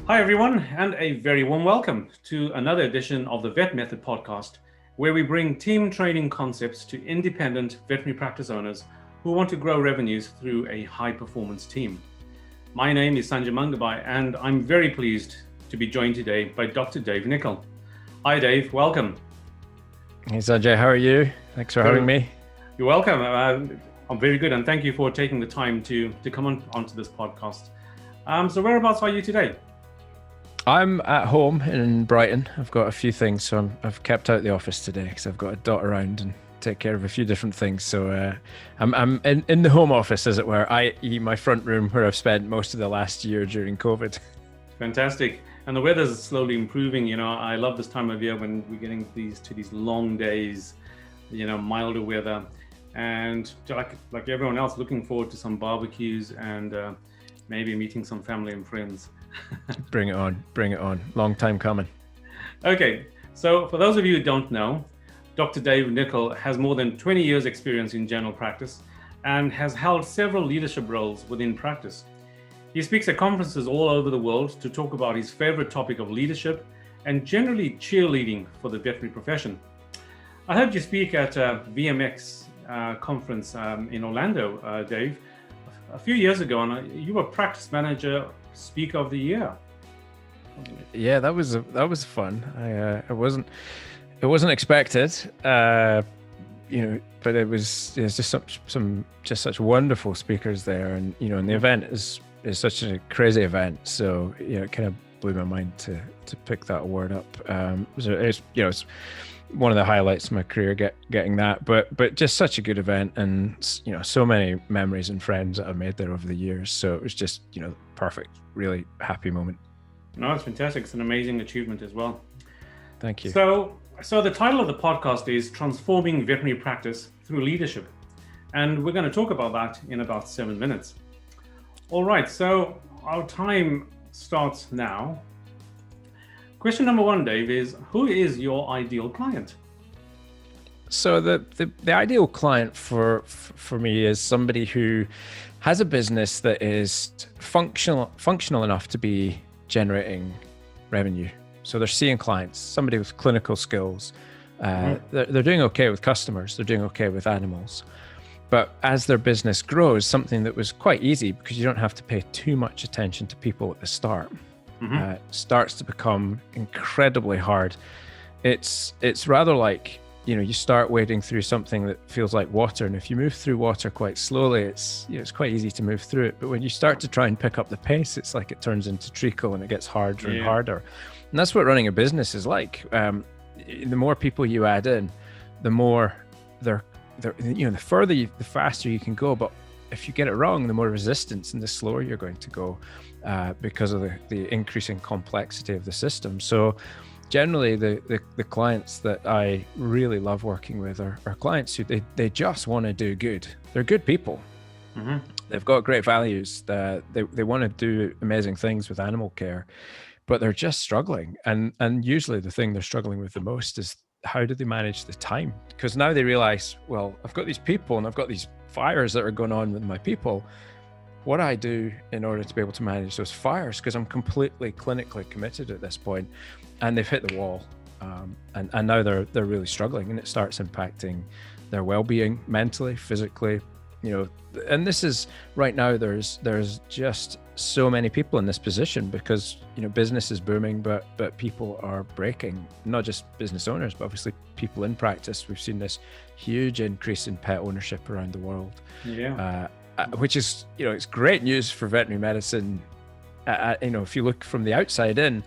Hi, everyone, and a very warm welcome to another edition of the Vet Method podcast, where we bring team training concepts to independent veterinary practice owners who want to grow revenues through a high-performance team. My name is Sanjay Mangabai, and I'm very pleased to be joined today by Dr. David Nichols. Hi, Dave. Welcome. Hey, Sanjay. How are you? Thanks for having me. You're welcome. I'm very good, and thank you for taking the time to come onto this podcast. So whereabouts are you today? I'm at home in Brighton. I've got a few things, so I've kept out the office today because I've got to dot around and take care of a few different things. So I'm in the home office, as it were, i.e. my front room, where I've spent most of the last year during COVID. Fantastic. And the weather's slowly improving. You know, I love this time of year when we're getting these long days, you know, milder weather, and like everyone else, looking forward to some barbecues and maybe meeting some family and friends. Bring it on. Long time coming. Okay, so for those of you who don't know, Dr. David Nichols has more than 20 years experience in general practice and has held several leadership roles within practice. He speaks at conferences all over the world to talk about his favorite topic of leadership and generally cheerleading for the veterinary profession. I heard you speak at VMX conference in Orlando, Dave, a few years ago, and you were practice manager Speaker of the Year. Yeah, that was fun. It wasn't expected, but it's just such wonderful speakers there, and and the event is such a crazy event. So it kind of blew my mind to pick that award up. So it's one of the highlights of my career getting that, but just such a good event, and so many memories and friends that I've made there over the years. So it was just perfect, really happy moment. No, it's fantastic. It's an amazing achievement as well. Thank you. So the title of the podcast is Transforming Veterinary Practice Through Leadership, and we're going to talk about that in about 7 minutes. All right, so our time starts now. Question number one, Dave, is who is your ideal client? So the ideal client for me is somebody who has a business that is functional enough to be generating revenue. So they're seeing clients, somebody with clinical skills. They're doing okay with customers. They're doing okay with animals. But as their business grows, something that was quite easy because you don't have to pay too much attention to people at the start. Starts to become incredibly hard. It's rather like you start wading through something that feels like water, and if you move through water quite slowly, it's quite easy to move through it. But when you start to try and pick up the pace, it's like it turns into treacle and it gets harder and harder. And that's what running a business is like. The more people you add in, the more the faster you can go. But if you get it wrong, the more resistance and the slower you're going to go. Because of the increasing complexity of the system. So generally the clients that I really love working with are clients who they just want to do good. They're good people. They've got great values. They want to do amazing things with animal care, but they're just struggling. And usually the thing they're struggling with the most is how do they manage the time? Because now they realize, well, I've got these people and I've got these fires that are going on with my people. What I do in order to be able to manage those fires, because I'm completely clinically committed at this point, and they've hit the wall, and now they're really struggling, and it starts impacting their well-being mentally, physically, and this is right now. There's just so many people in this position because business is booming, but people are breaking. Not just business owners, but obviously people in practice. We've seen this huge increase in pet ownership around the world. Which is, it's great news for veterinary medicine, if you look from the outside in,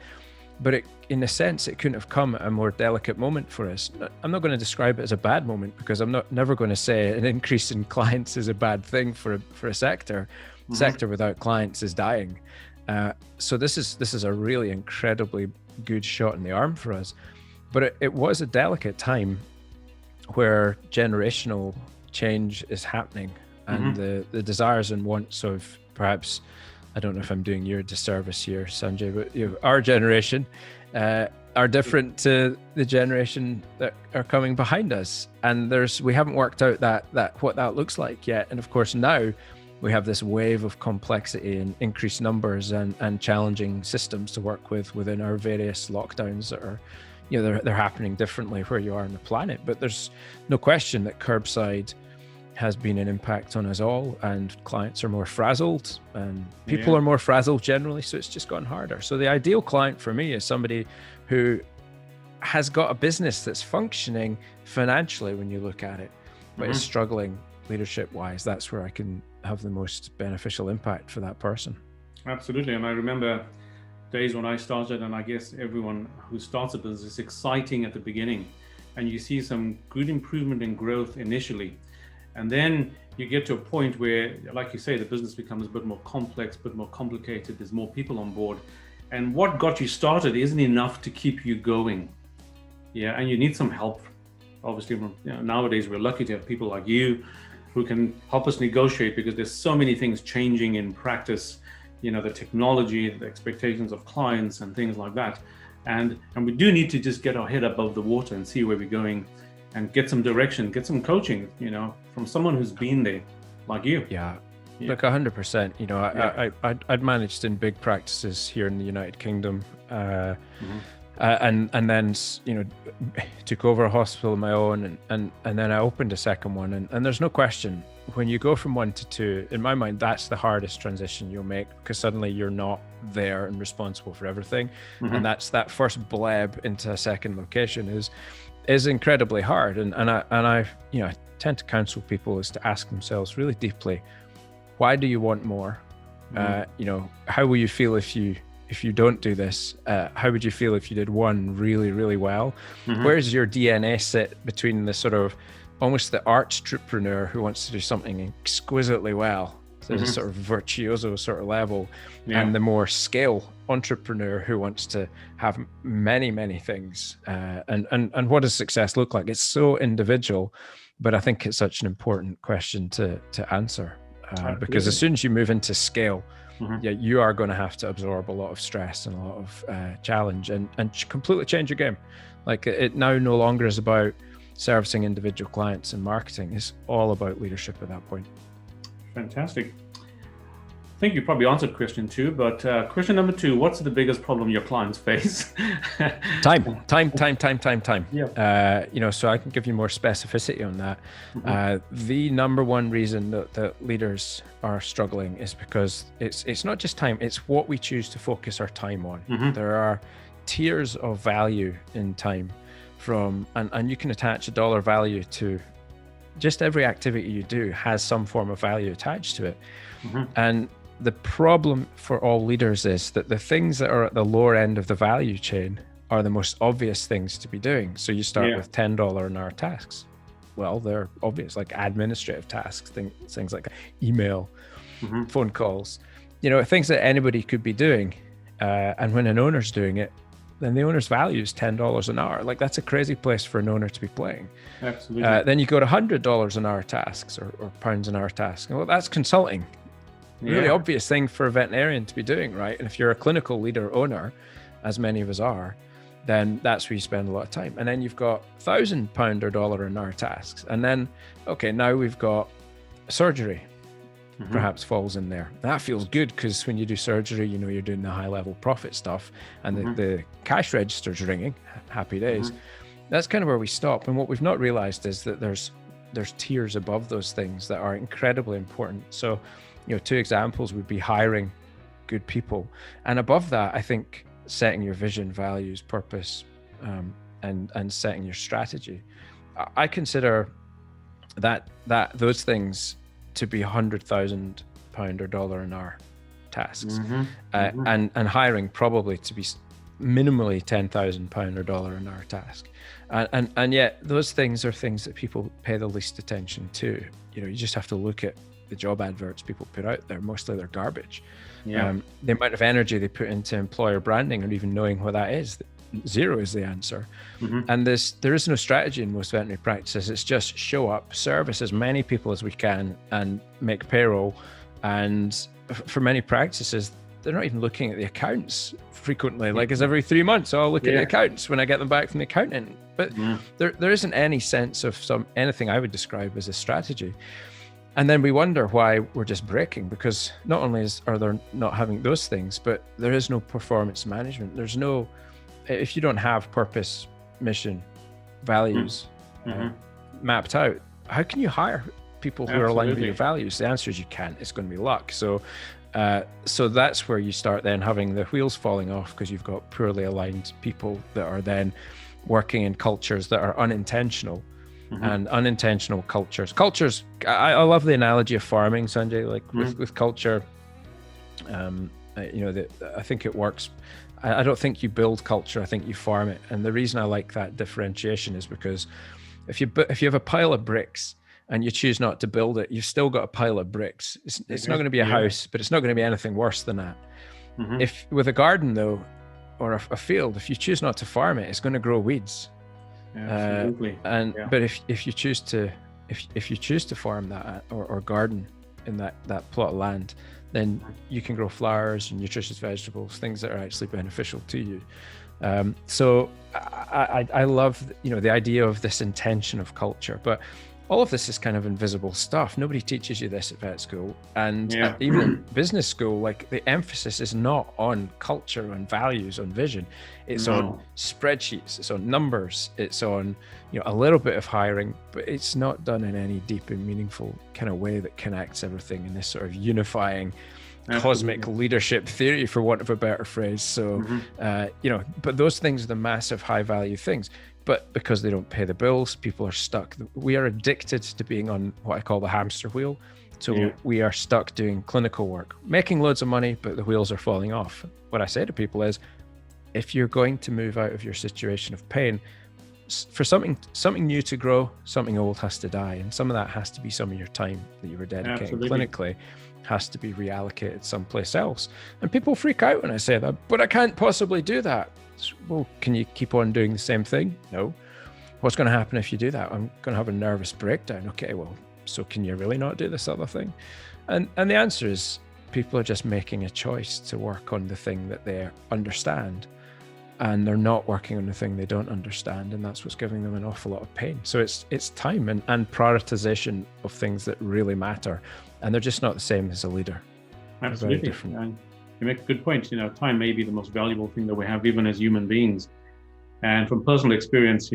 but in a sense, it couldn't have come at a more delicate moment for us. I'm not going to describe it as a bad moment because I'm never going to say an increase in clients is a bad thing for a sector. Sector without clients is dying. So this is a really incredibly good shot in the arm for us. But it was a delicate time where generational change is happening. And the desires and wants of perhaps, I don't know if I'm doing you a disservice here, Sanjay, but our generation are different to the generation that are coming behind us, and we haven't worked out that what that looks like yet. And of course now we have this wave of complexity and increased numbers and challenging systems to work with within our various lockdowns that are, they're happening differently where you are on the planet. But there's no question that curbside has been an impact on us all, and clients are more frazzled and people are more frazzled generally. So it's just gotten harder. So the ideal client for me is somebody who has got a business that's functioning financially when you look at it, but is struggling leadership wise. That's where I can have the most beneficial impact for that person. Absolutely. And I remember days when I started, and I guess everyone who starts a business, is exciting at the beginning, and you see some good improvement in growth initially. And then you get to a point where, like you say, the business becomes a bit more complex, a bit more complicated. There's more people on board. And what got you started isn't enough to keep you going. Yeah, and you need some help. Obviously, nowadays we're lucky to have people like you who can help us negotiate, because there's so many things changing in practice, the technology, the expectations of clients and things like that. And we do need to just get our head above the water and see where we're going, and get some direction, get some coaching, from someone who's been there, like you. Yeah. Look, 100%. I'd managed in big practices here in the United Kingdom, and then took over a hospital of my own, and then I opened a second one, and there's no question, when you go from 1 to 2, in my mind, that's the hardest transition you'll make, because suddenly you're not there and responsible for everything, and that first bleb into a second location is incredibly hard. And I tend to counsel people is to ask themselves really deeply, why do you want more? How will you feel if you don't do this? How would you feel if you did one really, really well? Where's your DNA sit between the sort of almost the arch-entrepreneur who wants to do something exquisitely well, so there's a sort of virtuoso sort of level, and the more scale entrepreneur who wants to have many, many things? And what does success look like? It's so individual, but I think it's such an important question to answer, because as soon as you move into scale, you are going to have to absorb a lot of stress and a lot of challenge, and completely change your game. Like, it now no longer is about servicing individual clients and marketing. It's all about leadership at that point. Fantastic. I think you probably answered question 2, but question number 2, what's the biggest problem your clients face? Time. Yeah. So I can give you more specificity on that. The number one reason that leaders are struggling is because it's not just time, it's what we choose to focus our time on. There are tiers of value in time, and you can attach a dollar value to just every activity you do has some form of value attached to it. And the problem for all leaders is that the things that are at the lower end of the value chain are the most obvious things to be doing. So you start with $10 an hour tasks. Well, they're obvious, like administrative tasks, things like email, phone calls, things that anybody could be doing. And when an owner's doing it, then the owner's value is $10 an hour. Like, that's a crazy place for an owner to be playing. Absolutely. Then you go to $100 an hour tasks or pounds an hour tasks. Well, that's consulting. Really obvious thing for a veterinarian to be doing, right? And if you're a clinical leader owner, as many of us are, then that's where you spend a lot of time. And then you've got £1,000 or dollar an hour tasks. And then, okay, now we've got surgery, perhaps falls in there. That feels good, because when you do surgery, you're doing the high level profit stuff, and the cash register's ringing, happy days. That's kind of where we stop. And what we've not realized is that there's tiers above those things that are incredibly important. So, 2 examples would be hiring good people. And above that, I think setting your vision, values, purpose, and setting your strategy. I consider that those things to be £100,000 or dollar an hour tasks, and hiring probably to be minimally £10,000 or dollar an hour task. And yet those things are things that people pay the least attention to. You just have to look at the job adverts people put out there. Mostly they're garbage. The amount of energy they put into employer branding, or even knowing what that is, 0 is the answer. And there is no strategy in most veterinary practices. It's just show up, service as many people as we can, and make payroll. And for many practices, they're not even looking at the accounts frequently. Like, it's every 3 months, I'll look at the accounts when I get them back from the accountant. But there isn't any sense of anything I would describe as a strategy. And then we wonder why we're just breaking, because not only are there not having those things, but there is no performance management. There's no, if you don't have purpose, mission, values mapped out, how can you hire people who are aligned with your values? The answer is you can't. It's going to be luck. So that's where you start then having the wheels falling off, because you've got poorly aligned people that are then working in cultures that are unintentional. And unintentional cultures. I love the analogy of farming, Sanjay. Like with culture, I think it works. I don't think you build culture. I think you farm it. And the reason I like that differentiation is because if you have a pile of bricks and you choose not to build it, you've still got a pile of bricks. It's not going to be a house, but it's not going to be anything worse than that. If with a garden though, or a field, if you choose not to farm it, it's going to grow weeds. Absolutely. But if you choose to farm that or garden in that plot of land, then you can grow flowers and nutritious vegetables, things that are actually beneficial to you. So I love the idea of this intention of culture, but all of this is kind of invisible stuff. Nobody teaches you this at vet school, and even in business school, like the emphasis is not on culture, on values, on vision. It's on spreadsheets, it's on numbers, it's on a little bit of hiring, but it's not done in any deep and meaningful kind of way that connects everything in this sort of unifying cosmic leadership theory, for want of a better phrase. So but those things are the massive high value things. But because they don't pay the bills, people are stuck. We are addicted to being on what I call the hamster wheel. So we are stuck doing clinical work, making loads of money, but the wheels are falling off. What I say to people is, if you're going to move out of your situation of pain, for something new to grow, something old has to die. And some of that has to be some of your time that you were dedicating clinically has to be reallocated someplace else. And people freak out when I say that, but I can't possibly do that. Well, can you keep on doing the same thing? No. What's going to happen if you do that? I'm going to have a nervous breakdown. Okay, well, so can you really not do this other thing? And the answer is, people are just making a choice to work on the thing that they understand, and they're not working on the thing they don't understand, and that's what's giving them an awful lot of pain. So it's time and prioritization of things that really matter, and they're just not the same as a leader. Absolutely. You make a good point. Time may be the most valuable thing that we have, even as human beings. And from personal experience,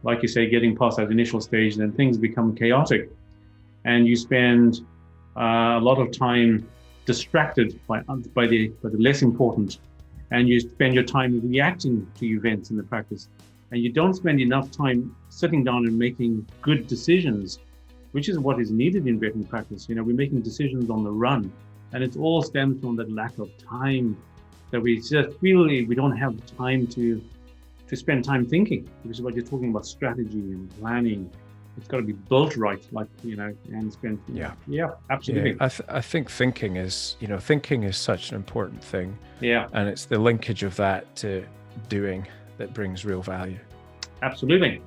like you say, getting past that initial stage, then things become chaotic, and you spend a lot of time distracted by the less important, and you spend your time reacting to events in the practice, and you don't spend enough time sitting down and making good decisions, which is what is needed in veterinary practice. We're making decisions on the run. And it all stems from that lack of time, that we just really, we don't have time to spend time thinking, which is what you're talking about, strategy and planning. It's got to be built right, and spend. Yeah, absolutely. Yeah, I think thinking is such an important thing. Yeah. And it's the linkage of that to doing that brings real value. Absolutely.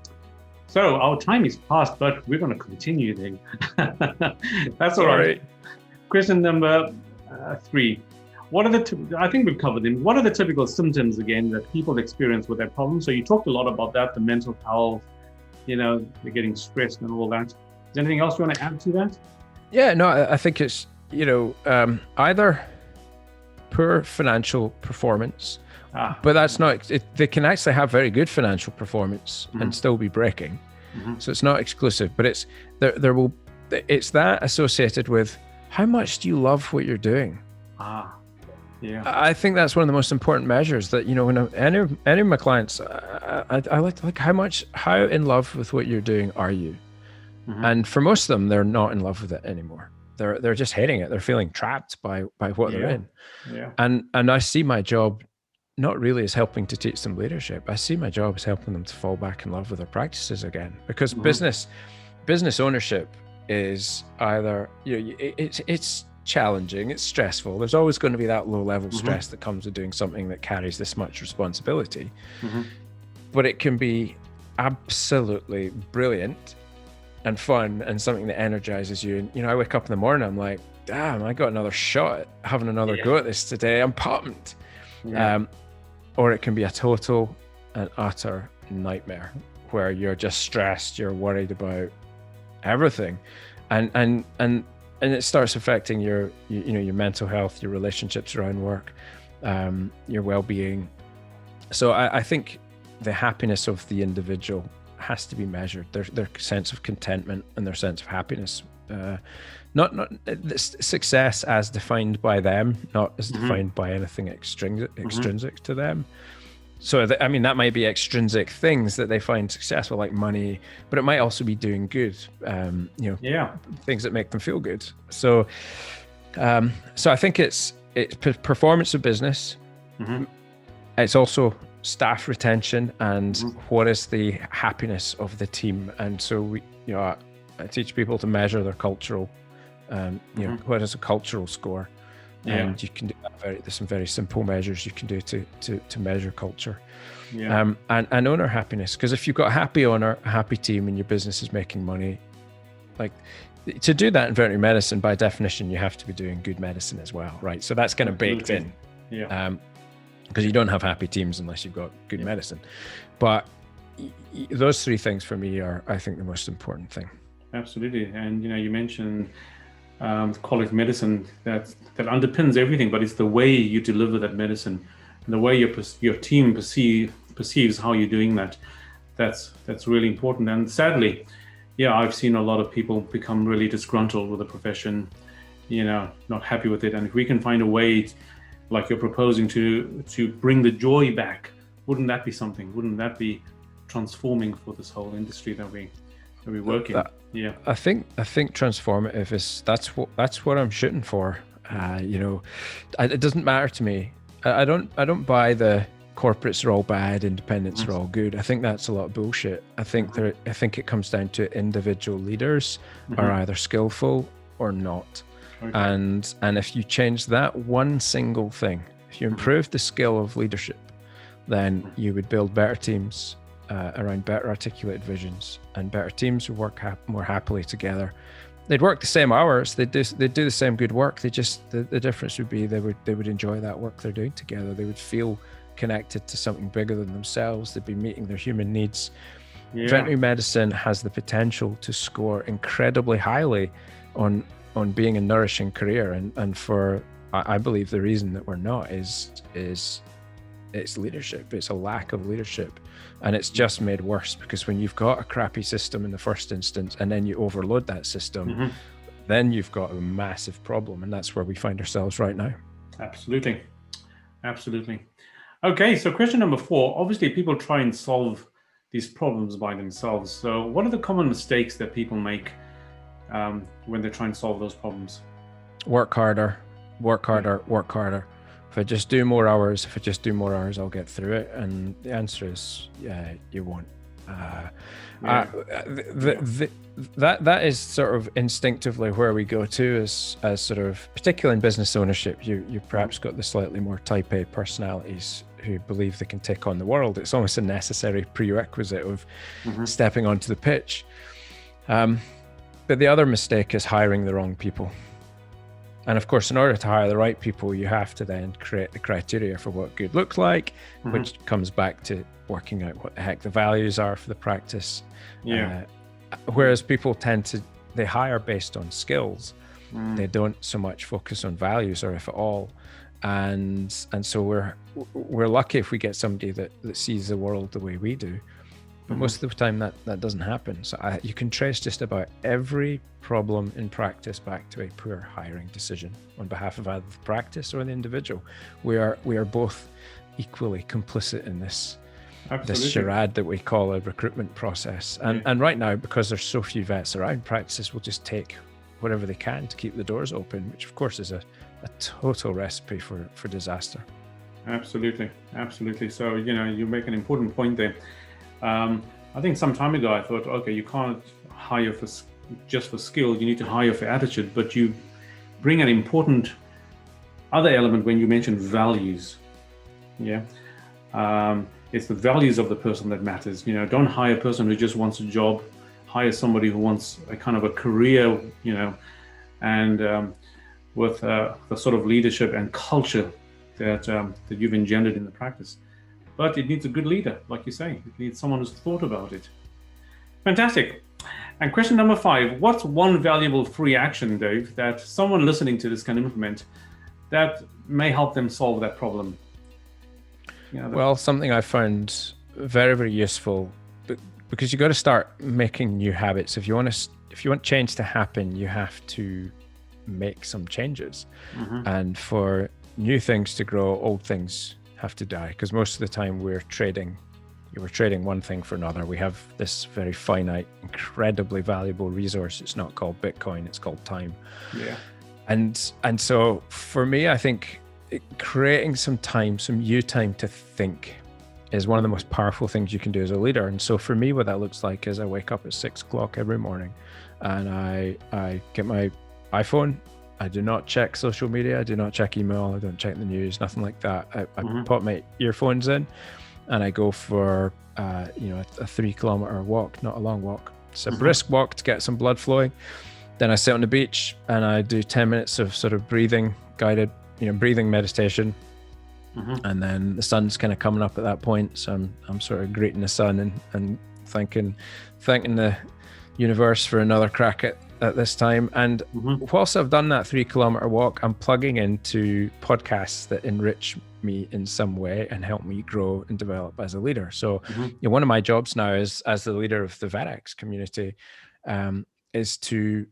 So our time is past, but we're going to continue then. That's all right. Question number 3. What are I think we've covered them. What are the typical symptoms, again, that people experience with their problems? So you talked a lot about that, the mental health, they're getting stressed and all that. Is there anything else you want to add to that? Yeah, no, I think it's, either poor financial performance, but that's not, they can actually have very good financial performance and still be breaking. So it's not exclusive, but it's that associated with, how much do you love what you're doing? Yeah. I think that's one of the most important measures that, when any of my clients, I like how in love with what you're doing are you? And for most of them, they're not in love with it anymore. They're just hating it. They're feeling trapped by what they're in. Yeah. And I see my job not really as helping to teach them leadership. I see my job as helping them to fall back in love with their practices again, because business ownership is either, it's challenging, it's stressful. There's always going to be that low level stress that comes with doing something that carries this much responsibility. But it can be absolutely brilliant and fun and something that energizes you. And I wake up in the morning, I'm like, damn, I got another shot at having another go at this today. I'm pumped. Yeah. Or it can be a total and utter nightmare where you're just stressed, you're worried about everything, and it starts affecting your your mental health, your relationships around work, your well-being. So I think the happiness of the individual has to be measured, their sense of contentment and their sense of happiness, not success as defined by them, not as defined by anything extrinsic to them. So I mean, that might be extrinsic things that they find successful, like money, but it might also be doing good, things that make them feel good. So I think it's performance of business. It's also staff retention and what is the happiness of the team. And so I teach people to measure their cultural, what is a cultural score. And you can do that. There's some very simple measures you can do to measure culture, and owner happiness. Because if you've got a happy owner, a happy team, and your business is making money, like, to do that in veterinary medicine, by definition, you have to be doing good medicine as well, right? So that's kind of baked in, because you don't have happy teams unless you've got good medicine. But those three things for me are, I think, the most important thing. Absolutely. And you mentioned quality medicine that underpins everything, but it's the way you deliver that medicine and the way your team perceives how you're doing that. That's really important. And sadly, I've seen a lot of people become really disgruntled with the profession, not happy with it. And if we can find a way, like you're proposing, to bring the joy back, wouldn't that be something? Wouldn't that be transforming for this whole industry that we work in? I think transformative is that's what I'm shooting for. It doesn't matter to me. I don't buy the corporates are all bad, independents are all good. I think that's a lot of bullshit. I think it comes down to individual leaders are either skillful or not. And if you change that one single thing, if you improve the skill of leadership, then you would build better teams around better articulated visions, and better teams would work more happily together. They'd work the same hours, they'd do the same good work. They just the difference would be they would enjoy that work they're doing together. They would feel connected to something bigger than themselves. They'd be meeting their human needs. Veterinary medicine has the potential to score incredibly highly on being a nourishing career, and for I believe the reason that we're not is it's leadership. It's a lack of leadership, and it's just made worse because when you've got a crappy system in the first instance and then you overload that system, then you've got a massive problem, and that's where we find ourselves right now. Absolutely. Okay, so question number 4. Obviously, people try and solve these problems by themselves. So what are the common mistakes that people make when they try and solve those problems? Work harder. If I just do more hours, I'll get through it. And the answer is, you won't. That is sort of instinctively where we go to as sort of, particularly in business ownership, you perhaps got the slightly more type A personalities who believe they can take on the world. It's almost a necessary prerequisite of stepping onto the pitch. But the other mistake is hiring the wrong people. And of course, in order to hire the right people, you have to then create the criteria for what good looks like, which comes back to working out what the heck the values are for the practice. Whereas people they hire based on skills. They don't so much focus on values, or if at all. And so we're lucky if we get somebody that sees the world the way we do. But most of the time that doesn't happen. So you can trace just about every problem in practice back to a poor hiring decision on behalf of either the practice or the individual. We are both equally complicit in this charade that we call a recruitment process. And right now, because there's so few vets around, practices will just take whatever they can to keep the doors open, which of course is a total recipe for disaster. Absolutely. So you make an important point there. I think some time ago I thought, okay, you can't hire just for skill, you need to hire for attitude, but you bring an important other element when you mention values. It's the values of the person that matters. Don't hire a person who just wants a job. Hire somebody who wants a kind of a career, and with the sort of leadership and culture that you've engendered in the practice. But it needs a good leader, like you say. It needs someone who's thought about it. Fantastic. And question number 5, what's one valuable free action, Dave, that someone listening to this can implement that may help them solve that problem? Well, something I found very, very useful, because you got to start making new habits. If you want change to happen, you have to make some changes. And for new things to grow, old things have to die, because most of the time we're trading one thing for another. We have this very finite, incredibly valuable resource. It's not called Bitcoin, it's called time. Yeah. And so for me, I think creating some you time to think is one of the most powerful things you can do as a leader. And so for me, what that looks like is I wake up at 6 o'clock every morning and I get my iPhone. I do not check social media. I do not check email. I don't check the news, nothing like that. I put my earphones in and I go for a 3-kilometer walk, not a long walk. It's a brisk walk to get some blood flowing. Then I sit on the beach and I do 10 minutes of sort of guided breathing meditation. And then the sun's kind of coming up at that point. So I'm sort of greeting the sun and thanking the universe for another crack at this time. And whilst I've done that 3-kilometer walk, I'm plugging into podcasts that enrich me in some way and help me grow and develop as a leader. So one of my jobs now as the leader of the VetX community is to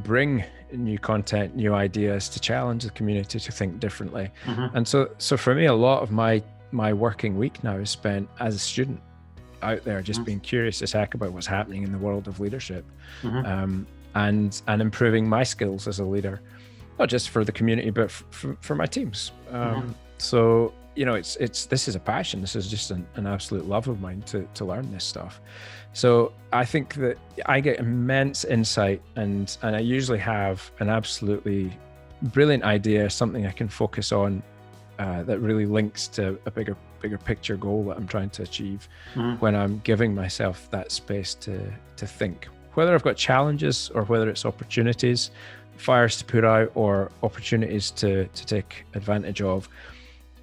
bring new content, new ideas, to challenge the community to think differently. And so for me, a lot of my working week now is spent as a student out there, just being curious as heck about what's happening in the world of leadership, and improving my skills as a leader, not just for the community, but for my teams. So, this is a passion. This is just an absolute love of mine to learn this stuff. So I think that I get immense insight, and I usually have an absolutely brilliant idea, something I can focus on that really links to a bigger picture goal that I'm trying to achieve when I'm giving myself that space to think. Whether I've got challenges or whether it's opportunities, fires to put out or opportunities to take advantage of,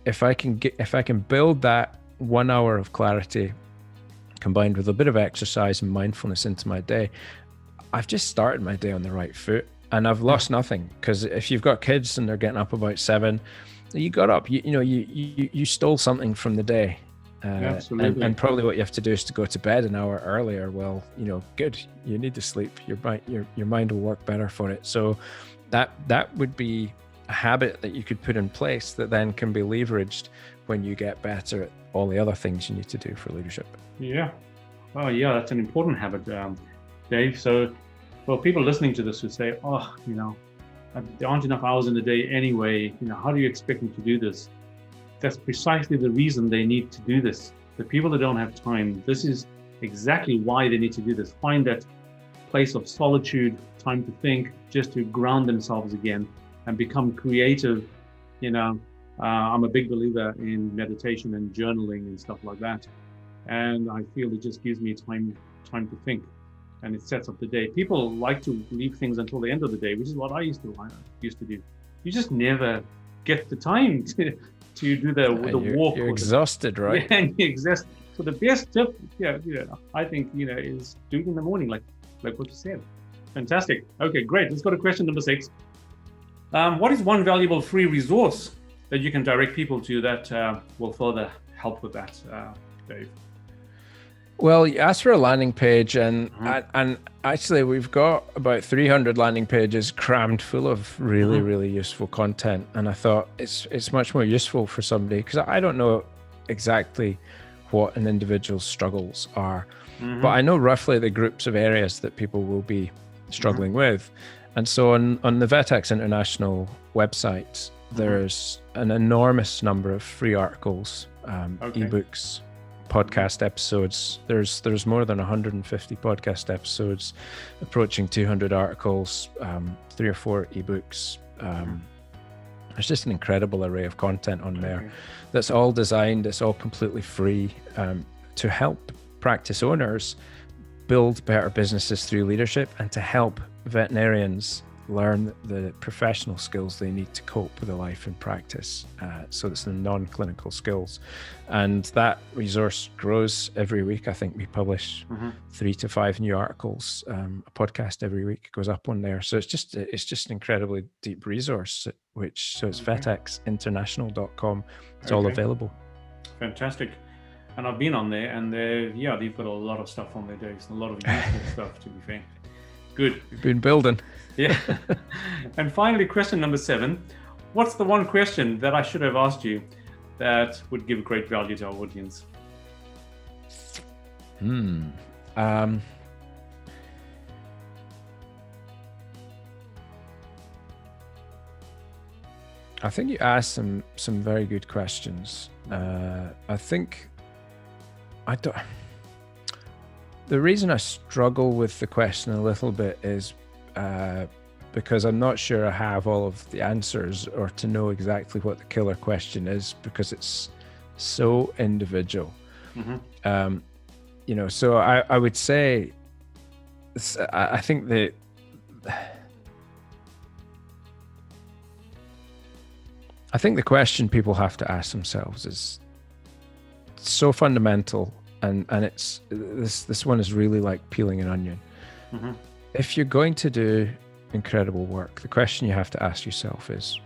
if I can build that 1 hour of clarity combined with a bit of exercise and mindfulness into my day, I've just started my day on the right foot, and I've lost nothing. Because if you've got kids and they're getting up about 7, you got up, you stole something from the day. Absolutely. And probably what you have to do is to go to bed an hour earlier. Well, good. You need to sleep. Your mind will work better for it. So that would be a habit that you could put in place that then can be leveraged when you get better at all the other things you need to do for leadership. Yeah. Oh, yeah, that's an important habit, Dave. So, well, people listening to this who say, there aren't enough hours in the day anyway, how do you expect me to do this? That's precisely the reason they need to do this. The people that don't have time, this is exactly why they need to do this. Find that place of solitude, time to think, just to ground themselves again and become creative. I'm a big believer in meditation and journaling and stuff like that. And I feel it just gives me time to think, and it sets up the day. People like to leave things until the end of the day, which is what I used to do. You just never get the time to do the walk. You're exhausted, right? Yeah, and you exhaust. So the best tip, I think, is do it in the morning, like what you said. Fantastic. Okay, great. Let's go to question number 6. What is one valuable free resource that you can direct people to that will further help with that, Dave? Well, you asked for a landing page, and actually we've got about 300 landing pages crammed full of really, really useful content. And I thought it's much more useful for somebody, because I don't know exactly what an individual's struggles are, but I know roughly the groups of areas that people will be struggling with. And so on the VetX International website, there's an enormous number of free articles, ebooks, podcast episodes. There's more than 150 podcast episodes, approaching 200 articles, 3 or 4 ebooks. There's just an incredible array of content on there that's all designed, it's all completely free, to help practice owners build better businesses through leadership, and to help veterinarians learn the professional skills they need to cope with a life in practice. So it's the non-clinical skills. And that resource grows every week. I think we publish 3 to 5 new articles. A podcast every week goes up on there. So it's just an incredibly deep resource, so it's vetexinternational.com. It's all available. Fantastic. And I've been on there, and they've got a lot of stuff on there, Dave. A lot of useful stuff, to be fair. Good. You've been building. Yeah. And finally, question number 7. What's the one question that I should have asked you that would give great value to our audience? I think you asked some very good questions. The reason I struggle with the question a little bit is because I'm not sure I have all of the answers or to know exactly what the killer question is, because it's so individual. So I would say, I think that the question people have to ask themselves is so fundamental, and it's this one is really like peeling an onion. If you're going to do incredible work, the question you have to ask yourself is,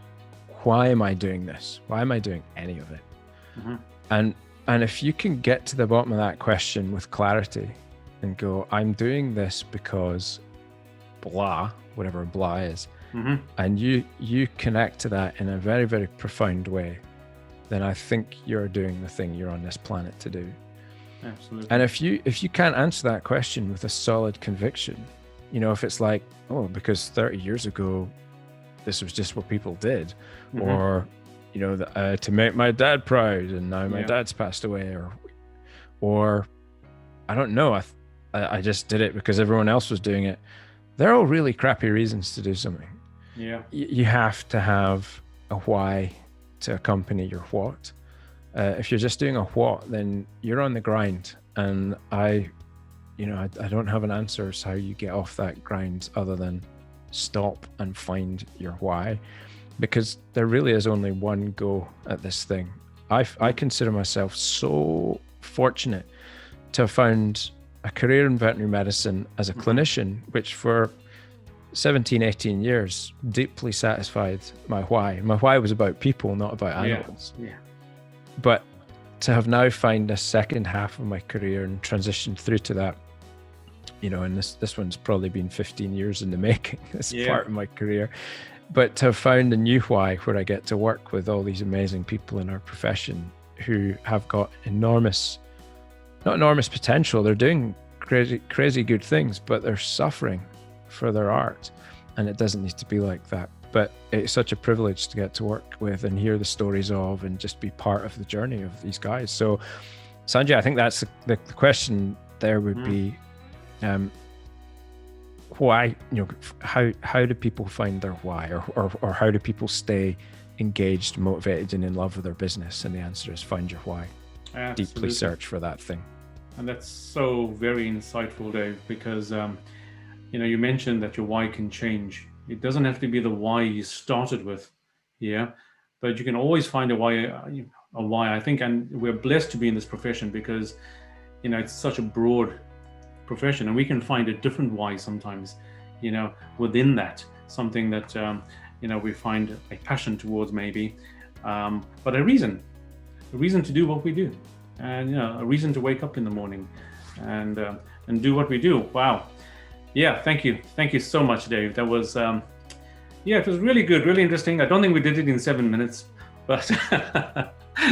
why am I doing this? Why am I doing any of it? And if you can get to the bottom of that question with clarity and go, I'm doing this because blah, whatever blah is, and you connect to that in a very, very profound way, then I think you're doing the thing you're on this planet to do. Absolutely. And if you can't answer that question with a solid conviction, if it's like, oh, because 30 years ago, this was just what people did, or, to make my dad proud, and now my dad's passed away, or I don't know, I just did it because everyone else was doing it. They're all really crappy reasons to do something. Yeah. You have to have a why to accompany your what. If you're just doing a what, then you're on the grind. And I don't have an answer as how you get off that grind other than stop and find your why, because there really is only one go at this thing. I consider myself so fortunate to have found a career in veterinary medicine as a clinician, which for 17, 18 years deeply satisfied my why. My why was about people, not about animals. But to have now found a second half of my career and transitioned through to that, and this one's probably been 15 years in the making, this part of my career, but to have found a new why where I get to work with all these amazing people in our profession who have got not enormous potential. They're doing crazy good things, but they're suffering for their art, and it doesn't need to be like that. But it's such a privilege to get to work with and hear the stories of and just be part of the journey of these guys. So Sanjay, I think that's the question there would be, why, how do people find their why, or how do people stay engaged, motivated, and in love with their business? And the answer is find your why. Absolutely. Deeply search for that thing. And that's so very insightful, Dave, because you mentioned that your why can change. It doesn't have to be the why you started with, but you can always find a why. I think, and we're blessed to be in this profession because, it's such a broad profession, and we can find a different why sometimes, within that, something that, we find a passion towards maybe, but a reason to do what we do, and, a reason to wake up in the morning and do what we do. Wow. Yeah, thank you so much, Dave. That was, it was really good, really interesting. I don't think we did it in 7 minutes, but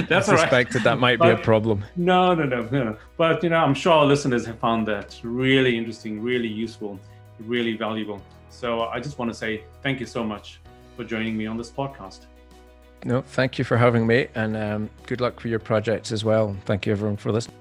that's all right. I suspected that might be a problem. No. But, I'm sure our listeners have found that really interesting, really useful, really valuable. So I just want to say thank you so much for joining me on this podcast. No, thank you for having me, and good luck for your projects as well. Thank you, everyone, for listening.